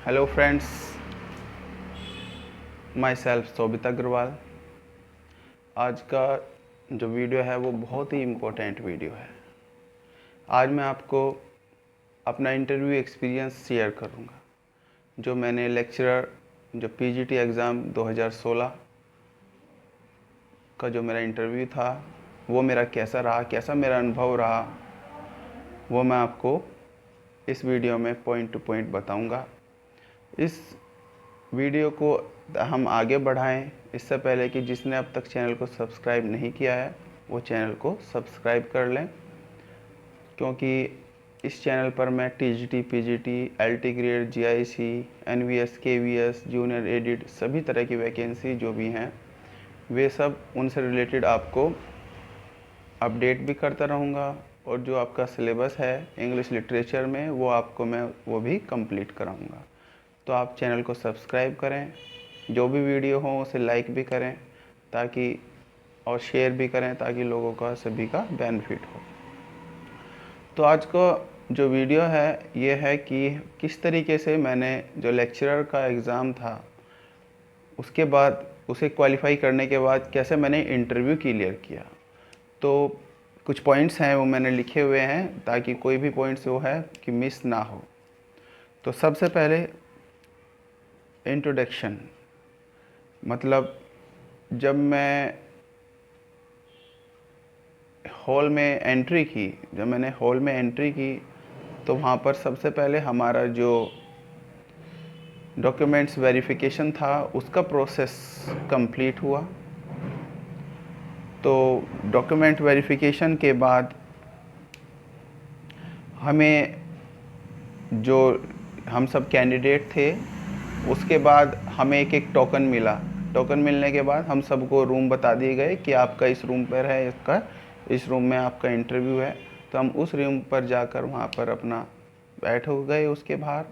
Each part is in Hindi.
हेलो फ्रेंड्स, माई सेल्फ शोभित अग्रवाल। आज का जो वीडियो है वो बहुत ही इम्पोर्टेंट वीडियो है। आज मैं आपको अपना इंटरव्यू एक्सपीरियंस शेयर करूंगा। जो मैंने लेक्चरर जो पीजीटी एग्ज़ाम 2016 का जो मेरा इंटरव्यू था वो मेरा कैसा रहा, कैसा मेरा अनुभव रहा, वो मैं आपको इस वीडियो में पॉइंट टू पॉइंट बताऊंगा। इस वीडियो को हम आगे बढ़ाएं इससे पहले कि जिसने अब तक चैनल को सब्सक्राइब नहीं किया है वो चैनल को सब्सक्राइब कर लें, क्योंकि इस चैनल पर मैं TGT, PGT, LT grade, GIC, NVS, KVS, junior aided सभी तरह की वैकेंसी जो भी हैं वे सब उनसे रिलेटेड आपको अपडेट भी करता रहूँगा। और जो आपका सिलेबस है इंग्लिश लिटरेचर में वो आपको मैं वो भी कंप्लीट कराऊँगा। तो आप चैनल को सब्सक्राइब करें, जो भी वीडियो हो उसे लाइक भी करें ताकि और शेयर भी करें ताकि लोगों का सभी का बेनिफिट हो। तो आज का जो वीडियो है ये है कि किस तरीके से मैंने जो लेक्चरर का एग्ज़ाम था उसके बाद उसे क्वालिफाई करने के बाद कैसे मैंने इंटरव्यू क्लियर किया। तो कुछ पॉइंट्स हैं वो मैंने लिखे हुए हैं ताकि कोई भी पॉइंट्स वो है कि मिस ना हो। तो सबसे पहले इंट्रोडक्शन, मतलब जब मैं मैंने हॉल में एंट्री की तो वहाँ पर सबसे पहले हमारा जो डॉक्यूमेंट्स वेरिफिकेशन था उसका प्रोसेस कंप्लीट हुआ। तो डॉक्यूमेंट वेरिफिकेशन के बाद हमें जो हम सब कैंडिडेट थे उसके बाद हमें एक एक टोकन मिला। टोकन मिलने के बाद हम सबको रूम बता दिए गए कि आपका इस रूम पर है, इस रूम में आपका इंटरव्यू है। तो हम उस रूम पर जाकर वहाँ पर अपना बैठ हो गए उसके बाहर।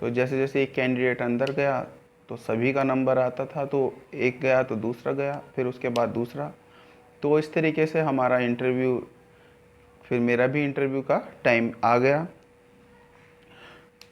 तो जैसे जैसे एक कैंडिडेट अंदर गया तो सभी का नंबर आता था, तो एक गया तो दूसरा गया, फिर उसके बाद दूसरा। तो इस तरीके से हमारा इंटरव्यू, फिर मेरा भी इंटरव्यू का टाइम आ गया।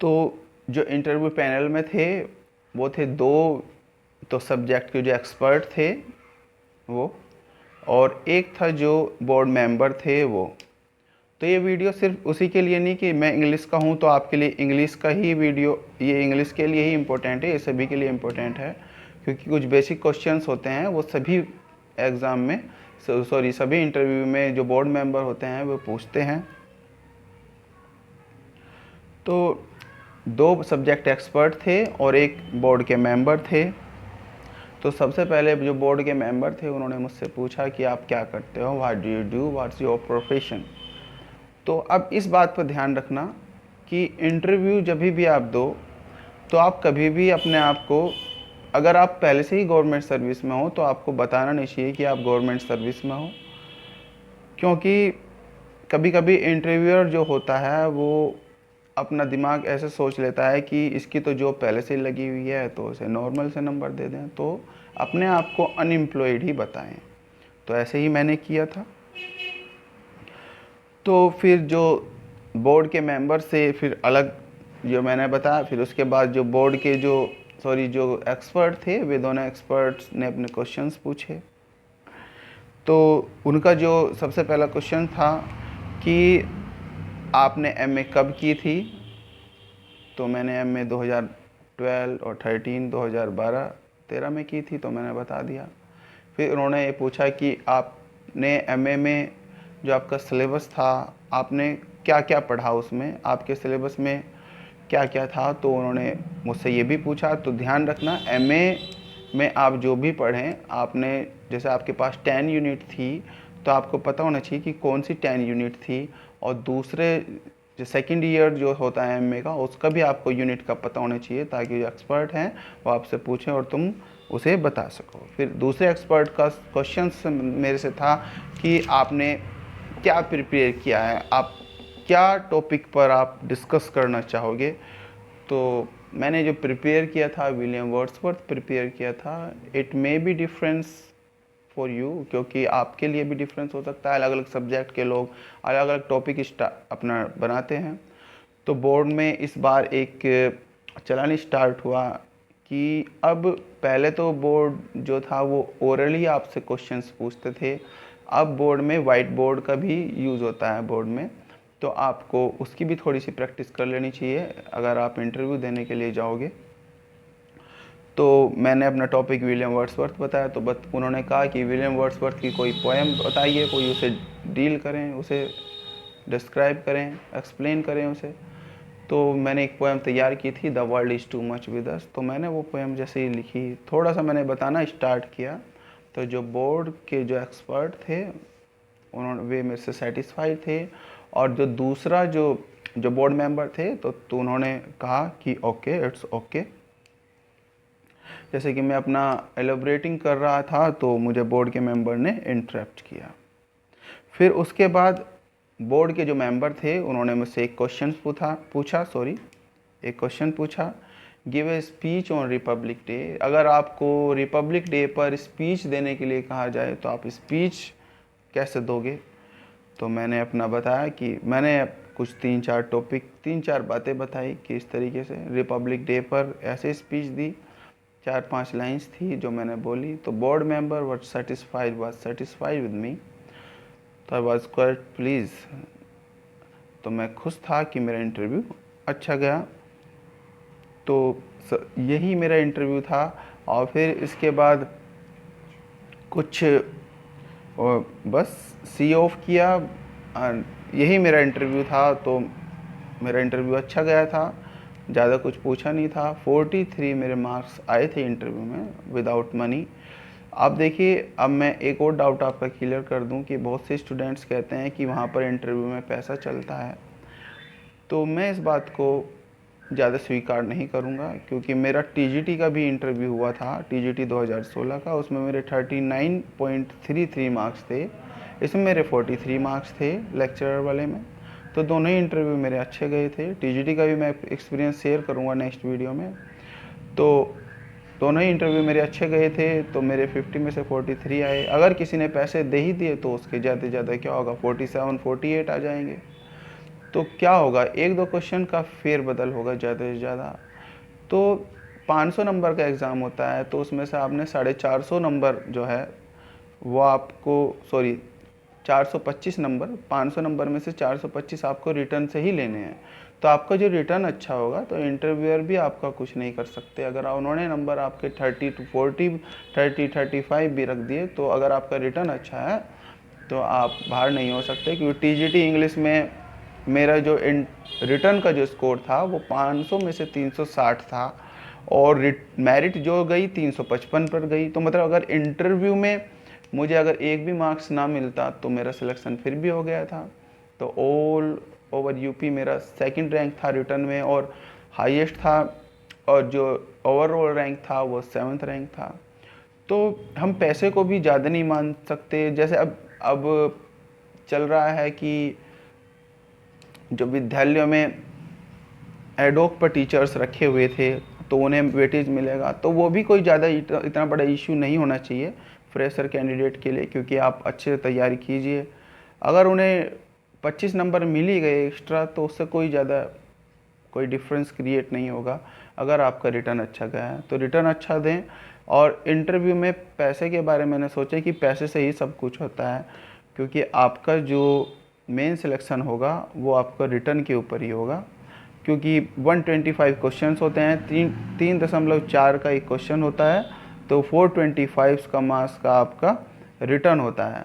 तो जो इंटरव्यू पैनल में थे वो थे दो, तो सब्जेक्ट के जो एक्सपर्ट थे वो, और एक था जो बोर्ड मेंबर थे वो। तो ये वीडियो सिर्फ उसी के लिए नहीं कि मैं इंग्लिश का हूँ तो आपके लिए इंग्लिश का ही वीडियो, ये इंग्लिश के लिए ही इम्पोर्टेंट है, ये सभी के लिए इम्पोर्टेंट है। क्योंकि कुछ बेसिक क्वेश्चंस होते हैं वो सभी एग्ज़ाम में, सभी इंटरव्यू में जो बोर्ड मेंबर होते हैं वो पूछते हैं। तो दो सब्जेक्ट एक्सपर्ट थे और एक बोर्ड के मेंबर थे। तो सबसे पहले जो बोर्ड के मेंबर थे उन्होंने मुझसे पूछा कि आप क्या करते हो, what do you do, what's your profession. तो अब इस बात पर ध्यान रखना कि इंटरव्यू जब भी आप दो तो आप कभी भी अपने आप को, अगर आप पहले से ही गवर्नमेंट सर्विस में हो तो आपको बताना नहीं चाहिए कि आप गवर्नमेंट सर्विस में हो। क्योंकि कभी कभी इंटरव्यूअर जो होता है वो अपना दिमाग ऐसे सोच लेता है कि इसकी तो जॉब पहले से ही लगी हुई है तो उसे नॉर्मल से नंबर दे दें, तो अपने आप को अनएम्प्लॉयड ही बताएं। तो ऐसे ही मैंने किया था। तो फिर जो बोर्ड के मेंबर से फिर अलग जो मैंने बताया, फिर उसके बाद जो बोर्ड के जो एक्सपर्ट थे वे दोनों एक्सपर्ट्स ने अपने क्वेश्चंस पूछे। तो उनका जो सबसे पहला क्वेश्चन था कि आपने एमए कब की थी। तो मैंने एमए 2012 और 2013 में की थी, तो मैंने बता दिया। फिर उन्होंने ये पूछा कि आपने एमए में जो आपका सिलेबस था आपने क्या क्या पढ़ा, उसमें आपके सिलेबस में क्या क्या था। तो उन्होंने मुझसे ये भी पूछा। तो ध्यान रखना एमए में आप जो भी पढ़ें, आपने जैसे आपके पास 10 यूनिट थी तो आपको पता होना चाहिए कि कौन सी 10 यूनिट थी। और दूसरे जो सेकंड ईयर जो होता है एमए का उसका भी आपको यूनिट का पता होना चाहिए ताकि जो एक्सपर्ट हैं वो आपसे पूछें और तुम उसे बता सको। फिर दूसरे एक्सपर्ट का क्वेश्चन मेरे से था कि आपने क्या प्रिपेयर किया है, आप क्या टॉपिक पर आप डिस्कस करना चाहोगे। तो मैंने जो प्रिपेयर किया था विलियम वर्ड्सवर्थ प्रिपेयर किया था। It may be difference for you, क्योंकि आपके लिए भी डिफरेंस हो सकता है, अलग अलग सब्जेक्ट के लोग अलग अलग टॉपिक अपना बनाते हैं। तो बोर्ड में इस बार एक चलानी स्टार्ट हुआ कि अब पहले तो बोर्ड जो था वो ओरली आपसे क्वेश्चंस पूछते थे, अब बोर्ड में वाइट बोर्ड का भी यूज़ होता है बोर्ड में, तो आपको उसकी भी थोड़ी सी प्रैक्टिस कर लेनी चाहिए अगर आप इंटरव्यू देने के लिए जाओगे। तो मैंने अपना टॉपिक विलियम वर्ड्सवर्थ बताया, तो उन्होंने कहा कि विलियम वर्ड्सवर्थ की कोई पोएम बताइए, कोई उसे डील करें, उसे डिस्क्राइब करें, एक्सप्लेन करें उसे। तो मैंने एक पोएम तैयार की थी, the world is too much with us. तो मैंने वो पोएम जैसे ही लिखी, थोड़ा सा मैंने बताना स्टार्ट किया, तो जो बोर्ड के जो एक्सपर्ट थे उन्होंने वे मेरे से सेटिस्फाइड थे, और जो दूसरा जो जो बोर्ड मेंबर थे तो उन्होंने कहा कि ओके, इट्स ओके। जैसे कि मैं अपना एलोब्रेटिंग कर रहा था तो मुझे बोर्ड के मेंबर ने इंटरप्ट किया। फिर उसके बाद बोर्ड के जो मेंबर थे उन्होंने मुझसे एक क्वेश्चन पूछा, give a speech on Republic day. अगर आपको रिपब्लिक डे पर स्पीच देने के लिए कहा जाए तो आप स्पीच कैसे दोगे? तो मैंने अपना बताया कि मैंने कुछ 3-4 बातें बताई कि इस तरीके से रिपब्लिक डे पर ऐसे स्पीच दी, 4-5 लाइंस थी जो मैंने बोली। तो board member was satisfied with me, तो आई वाज क्वाइट प्लीज़। तो मैं खुश था कि मेरा इंटरव्यू अच्छा गया। तो यही मेरा इंटरव्यू था। और फिर इसके बाद कुछ बस सी ऑफ किया, यही मेरा इंटरव्यू था। तो मेरा इंटरव्यू अच्छा गया था, ज़्यादा कुछ पूछा नहीं था। 43 मेरे मार्क्स आए थे इंटरव्यू में विदाउट मनी। अब देखिए, अब मैं एक और डाउट आपका क्लियर कर दूं कि बहुत से स्टूडेंट्स कहते हैं कि वहाँ पर इंटरव्यू में पैसा चलता है। तो मैं इस बात को ज़्यादा स्वीकार नहीं करूँगा, क्योंकि मेरा टीजीटी का भी इंटरव्यू हुआ था, टीजीटी 2016 का। उसमें मेरे 39.33 मार्क्स थे, इसमें मेरे 43 मार्क्स थे लेक्चरर वाले में। तो दोनों ही इंटरव्यू मेरे अच्छे गए थे। टीजीटी का भी मैं एक्सपीरियंस शेयर करूँगा नेक्स्ट वीडियो में। तो दोनों ही इंटरव्यू मेरे अच्छे गए थे, तो मेरे 50 में से 43 आए। अगर किसी ने पैसे दे ही दिए तो उसके ज़्यादा से ज़्यादा क्या होगा, 47-48 आ जाएंगे। तो क्या होगा, 1-2 क्वेश्चन का फेरबदल होगा ज़्यादा से ज़्यादा। तो 500 नंबर का एग्ज़ाम होता है, तो उसमें से आपने 450 नंबर जो है वो आपको, सॉरी 425 नंबर, 500 नंबर में से 425 आपको रिटर्न से ही लेने हैं। तो आपका जो रिटर्न अच्छा होगा तो इंटरव्यूअर भी आपका कुछ नहीं कर सकते। अगर उन्होंने नंबर आपके 30-40, 30-35 भी रख दिए, तो अगर आपका रिटर्न अच्छा है तो आप बाहर नहीं हो सकते। क्योंकि टीजीटी इंग्लिश में मेरा जो रिटर्न का जो स्कोर था वो 500 में से 360 था, और मेरिट जो गई 355 पर गई। तो मतलब अगर इंटरव्यू में मुझे अगर एक भी मार्क्स ना मिलता तो मेरा सिलेक्शन फिर भी हो गया था। तो ऑल ओवर यूपी मेरा सेकंड रैंक था रिटर्न में, और हाईएस्ट था, और जो ओवरऑल रैंक था वो 7th रैंक था। तो हम पैसे को भी ज़्यादा नहीं मान सकते। जैसे अब चल रहा है कि जो विद्यालयों में एडोक पर टीचर्स रखे हुए थे तो उन्हें वेटेज मिलेगा, तो वो भी कोई ज़्यादा इतना बड़ा इशू नहीं होना चाहिए फ्रेशर कैंडिडेट के लिए, क्योंकि आप अच्छे से तैयारी कीजिए। अगर उन्हें 25 नंबर मिल ही गए एक्स्ट्रा तो उससे कोई डिफरेंस क्रिएट नहीं होगा। अगर आपका रिटर्न अच्छा गया है तो रिटर्न अच्छा दें। और इंटरव्यू में पैसे के बारे में मैंने सोचा कि पैसे से ही सब कुछ होता है, क्योंकि आपका जो मेन सिलेक्शन होगा वो आपका रिटर्न के ऊपर ही होगा। क्योंकि 125 क्वेश्चंस होते हैं, 3.4 का एक क्वेश्चन होता है, तो 425 का मार्क्स का आपका रिटर्न होता है।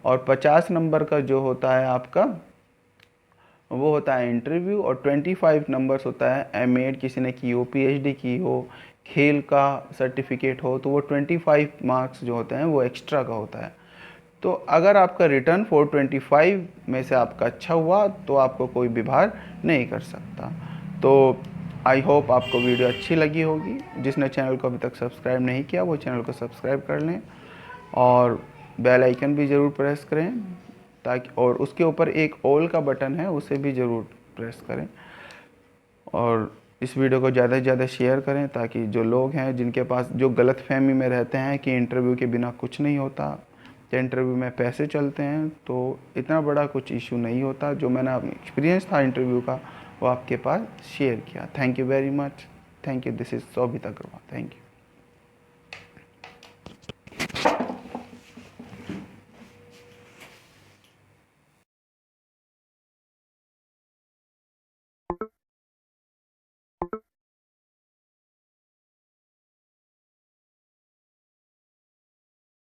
और 50 नंबर का जो होता है आपका वो होता है इंटरव्यू, और 25 नंबर्स होता है एमएड, किसी ने की हो, पीएचडी की हो, खेल का सर्टिफिकेट हो, तो वो 25 मार्क्स जो होते हैं वो एक्स्ट्रा का होता है। तो अगर आपका रिटर्न 425 में से आपका अच्छा हुआ तो आपको कोई भी बाहर नहीं कर सकता। तो आई होप आपको वीडियो अच्छी लगी होगी। जिसने चैनल को अभी तक सब्सक्राइब नहीं किया वो चैनल को सब्सक्राइब कर लें, और बेल आइकन भी ज़रूर प्रेस करें ताकि, और उसके ऊपर एक ऑल का बटन है उसे भी ज़रूर प्रेस करें। और इस वीडियो को ज़्यादा से ज़्यादा शेयर करें ताकि जो लोग हैं जिनके पास, जो गलत फहमी में रहते हैं कि इंटरव्यू के बिना कुछ नहीं होता या इंटरव्यू में पैसे चलते हैं, तो इतना बड़ा कुछ इशू नहीं होता। जो मैंने एक्सपीरियंस था इंटरव्यू का वो आपके पास शेयर किया। Thank you very much. Thank you, this is Shobhit Agarwal, thank you.